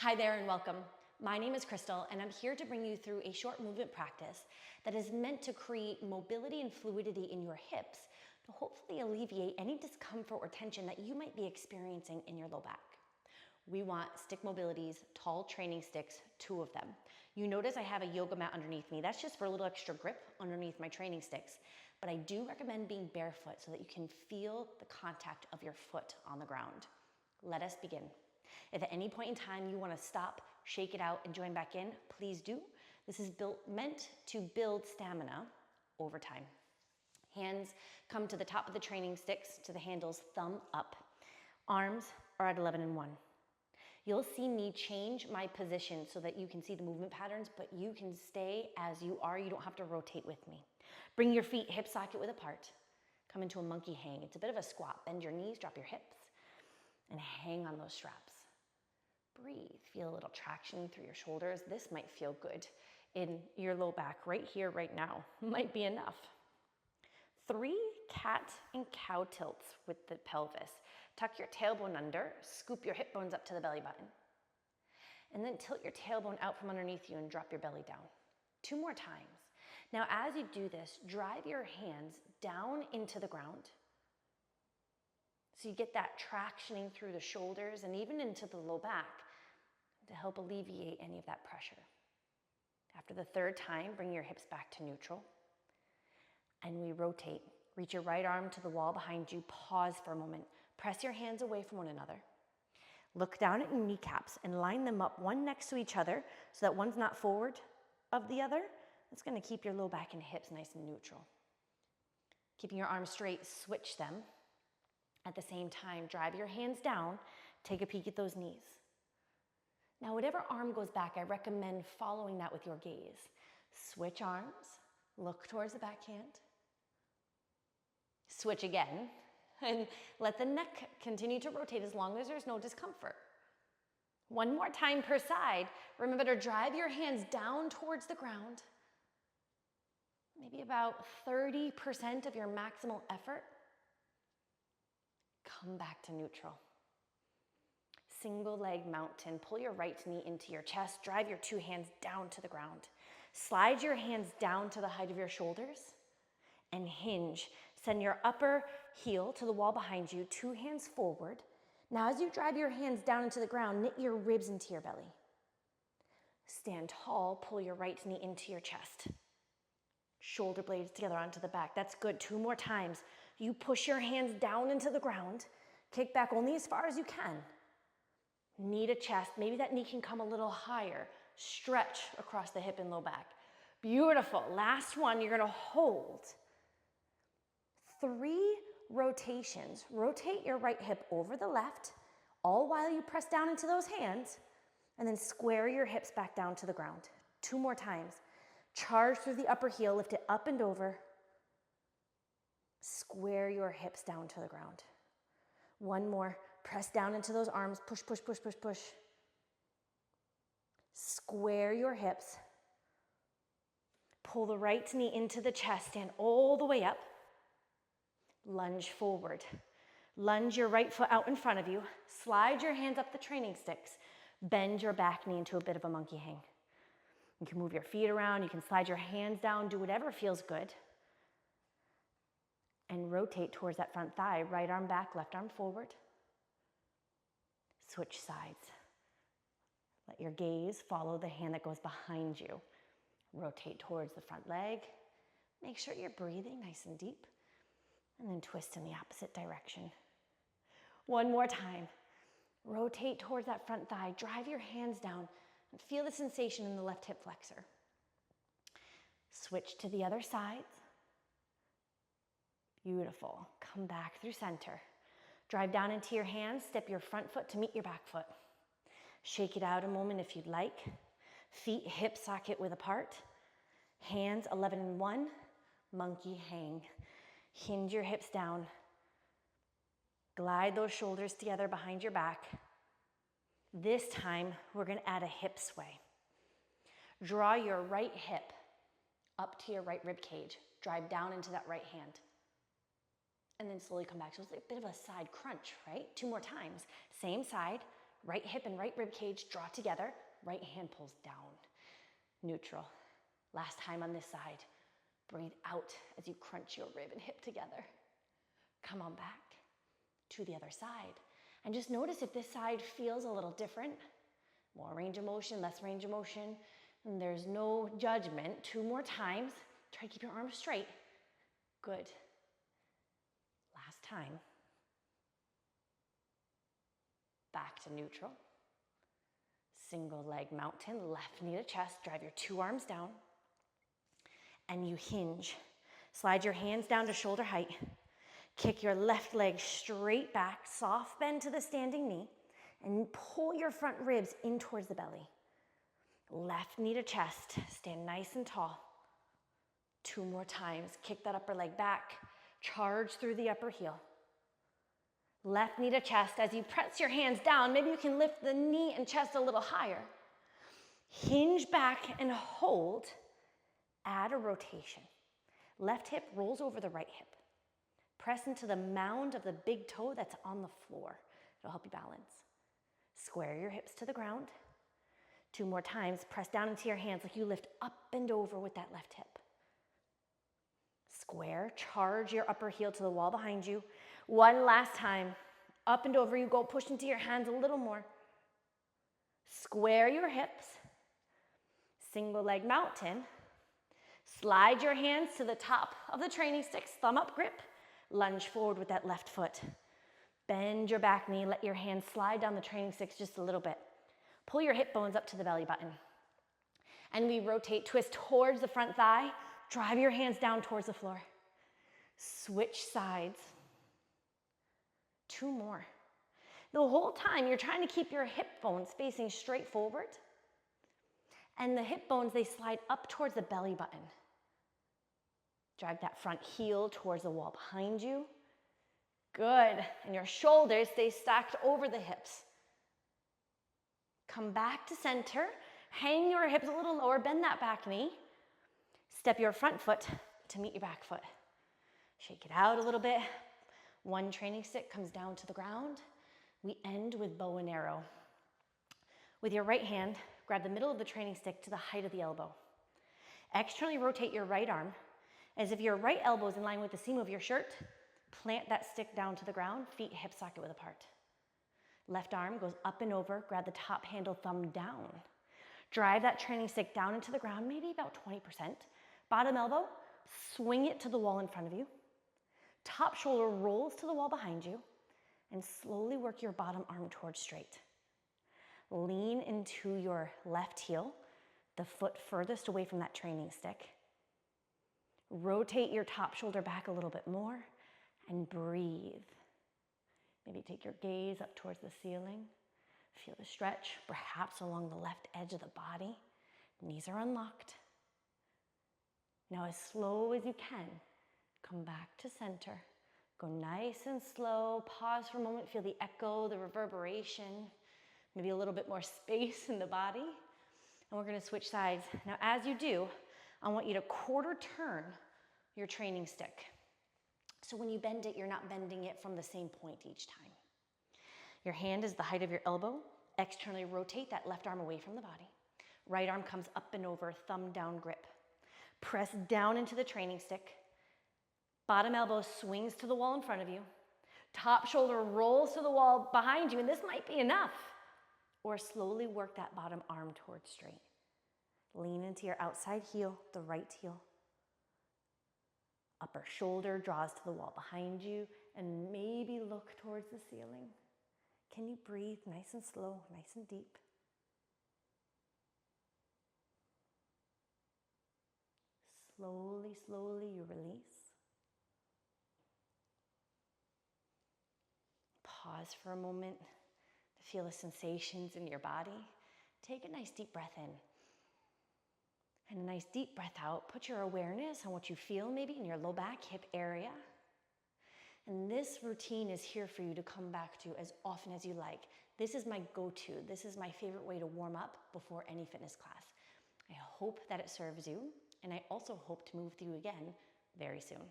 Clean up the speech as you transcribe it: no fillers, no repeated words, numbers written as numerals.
Hi there and welcome. My name is Krystal and I'm here to bring you through a short movement practice that is meant to create mobility and fluidity in your hips to hopefully alleviate any discomfort or tension that you might be experiencing in your low back. We want stick mobilities, tall training sticks, 2 of them. You notice I have a yoga mat underneath me. That's just for a little extra grip underneath my training sticks. But I do recommend being barefoot so that you can feel the contact of your foot on the ground. Let us begin. If at any point in time you want to stop, shake it out, and join back in, please do. This is meant to build stamina over time. Hands come to the top of the training sticks, to the handles, thumb up. Arms are at 11 and 1. You'll see me change my position so that you can see the movement patterns, but you can stay as you are. You don't have to rotate with me. Bring your feet hip socket width apart. Come into a monkey hang. It's a bit of a squat. Bend your knees, drop your hips, and hang on those straps. Breathe, feel a little traction through your shoulders. This might feel good in your low back right here, right now. Might be enough. 3 cat and cow tilts with the pelvis. Tuck your tailbone under, scoop your hip bones up to the belly button. And then tilt your tailbone out from underneath you and drop your belly down. 2 more times. Now as you do this, drive your hands down into the ground. So you get that tractioning through the shoulders and even into the low back to help alleviate any of that pressure. After the 3rd time, bring your hips back to neutral. And we rotate. Reach your right arm to the wall behind you. Pause for a moment. Press your hands away from one another. Look down at your kneecaps and line them up one next to each other so that one's not forward of the other. That's going to keep your low back and hips nice and neutral. Keeping your arms straight, switch them. At the same time, drive your hands down, take a peek at those knees. Now, whatever arm goes back, I recommend following that with your gaze. Switch arms, look towards the backhand. Switch again, and let the neck continue to rotate as long as there's no discomfort. 1 more time per side. Remember to drive your hands down towards the ground. Maybe about 30% of your maximal effort. Come back to neutral. Single leg mountain. Pull your right knee into your chest. Drive your 2 hands down to the ground. Slide your hands down to the height of your shoulders and hinge. Send your upper heel to the wall behind you. 2 hands forward. Now as you drive your hands down into the ground, knit your ribs into your belly. Stand tall. Pull your right knee into your chest. Shoulder blades together onto the back. That's good. 2 more times. You push your hands down into the ground. Kick back only as far as you can. Knee to chest. Maybe that knee can come a little higher. Stretch across the hip and low back. Beautiful. Last one. You're going to hold. 3 rotations. Rotate your right hip over the left, all while you press down into those hands, and then square your hips back down to the ground. 2 more times. Charge through the upper heel, lift it up and over. Square your hips down to the ground. 1 more. Press down into those arms. Push, push, push, push, push. Square your hips. Pull the right knee into the chest. Stand all the way up. Lunge forward. Lunge your right foot out in front of you. Slide your hands up the training sticks. Bend your back knee into a bit of a monkey hang. You can move your feet around, you can slide your hands down, do whatever feels good. And rotate towards that front thigh. Right arm back, left arm forward. Switch sides. Let your gaze follow the hand that goes behind you. Rotate towards the front leg. Make sure you're breathing nice and deep. And then twist in the opposite direction. 1 more time. Rotate towards that front thigh. Drive your hands down. And feel the sensation in the left hip flexor. Switch to the other side. Beautiful. Come back through center. Drive down into your hands. Step your front foot to meet your back foot. Shake it out a moment if you'd like. Feet hip socket width apart. Hands 11 and 1. Monkey hang. Hinge your hips down. Glide those shoulders together behind your back. This time, we're going to add a hip sway. Draw your right hip up to your right rib cage. Drive down into that right hand. And then slowly come back. So it's a bit of a side crunch, right? 2 more times. Same side. Right hip and right rib cage draw together. Right hand pulls down. Neutral. Last time on this side. Breathe out as you crunch your rib and hip together. Come on back to the other side. And just notice if this side feels a little different. More range of motion, less range of motion. And there's no judgment. 2 more times. Try to keep your arms straight. Good. Last time. Back to neutral. Single leg mountain, left knee to chest. Drive your 2 arms down. And you hinge. Slide your hands down to shoulder height. Kick your left leg straight back, soft bend to the standing knee, and pull your front ribs in towards the belly. Left knee to chest, stand nice and tall. 2 more times, kick that upper leg back, charge through the upper heel. Left knee to chest, as you press your hands down, maybe you can lift the knee and chest a little higher. Hinge back and hold, add a rotation. Left hip rolls over the right hip. Press into the mound of the big toe that's on the floor. It'll help you balance. Square your hips to the ground. 2 more times, press down into your hands like you lift up and over with that left hip. Square, charge your upper heel to the wall behind you. 1 last time, up and over you go, push into your hands a little more. Square your hips. Single leg mountain. Slide your hands to the top of the training sticks, thumb up grip. Lunge forward with that left foot. Bend your back knee, let your hands slide down the training sticks just a little bit. Pull your hip bones up to the belly button. And we rotate, twist towards the front thigh. Drive your hands down towards the floor. Switch sides. 2 more. The whole time you're trying to keep your hip bones facing straight forward. And the hip bones, they slide up towards the belly button. Drag that front heel towards the wall behind you. Good. And your shoulders stay stacked over the hips. Come back to center. Hang your hips a little lower. Bend that back knee. Step your front foot to meet your back foot. Shake it out a little bit. 1 training stick comes down to the ground. We end with bow and arrow. With your right hand, grab the middle of the training stick to the height of the elbow. Externally rotate your right arm as if your right elbow is in line with the seam of your shirt. Plant that stick down to the ground, feet hip socket width apart. Left arm goes up and over, grab the top handle, thumb down. Drive that training stick down into the ground, maybe about 20%. Bottom elbow, swing it to the wall in front of you. Top shoulder rolls to the wall behind you, and slowly work your bottom arm towards straight. Lean into your left heel, the foot furthest away from that training stick. Rotate your top shoulder back a little bit more, and breathe. Maybe take your gaze up towards the ceiling. Feel the stretch, perhaps along the left edge of the body. Knees are unlocked. Now, as slow as you can, come back to center. Go nice and slow. Pause for a moment. Feel the echo, the reverberation. Maybe a little bit more space in the body. And we're going to switch sides. Now, as you do, I want you to quarter turn your training stick. So when you bend it, you're not bending it from the same point each time. Your hand is the height of your elbow. Externally rotate that left arm away from the body. Right arm comes up and over, thumb down grip. Press down into the training stick. Bottom elbow swings to the wall in front of you. Top shoulder rolls to the wall behind you, and this might be enough. Or slowly work that bottom arm towards straight. Lean into your outside heel, the right heel. Upper shoulder draws to the wall behind you, and maybe look towards the ceiling. Can you breathe nice and slow, nice and deep? Slowly, slowly you release. Pause for a moment to feel the sensations in your body. Take a nice deep breath in. And a nice deep breath out. Put your awareness on what you feel maybe in your low back, hip area. And this routine is here for you to come back to as often as you like. This is my go-to. This is my favorite way to warm up before any fitness class. I hope that it serves you, and I also hope to move with you again very soon.